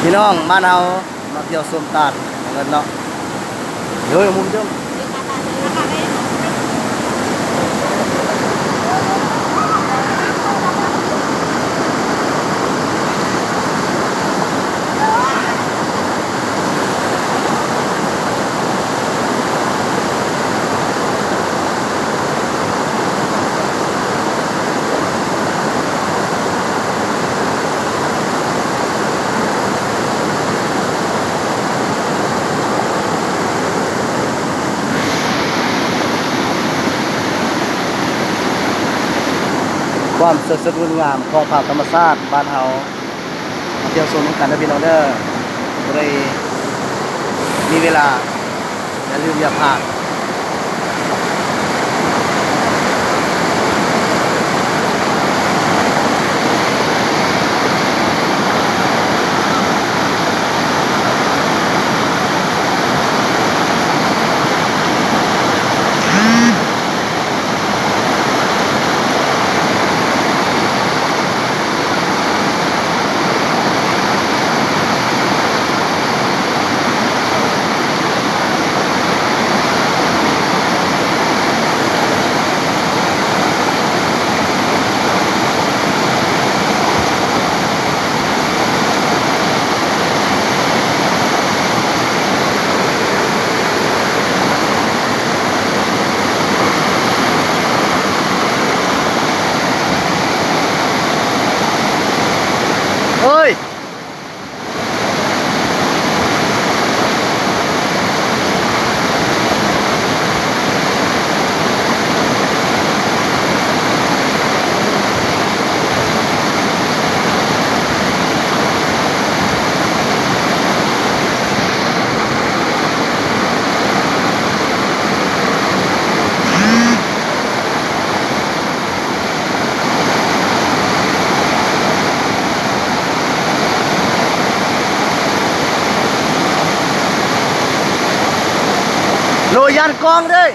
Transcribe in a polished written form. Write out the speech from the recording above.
พี่น้องบ้านเรามาเที่ยวสวนตาดเงินเนาะเดี๋ยวมุมเดิมความสดสดงดงามของภาพธรรมชาติบ้านเฮามาเที่ยวชมกันนะพี่น้องเด้อเลยมีเวลาอย่าลืมอย่าพลาดเฮ้ยโลยันกองเด้ย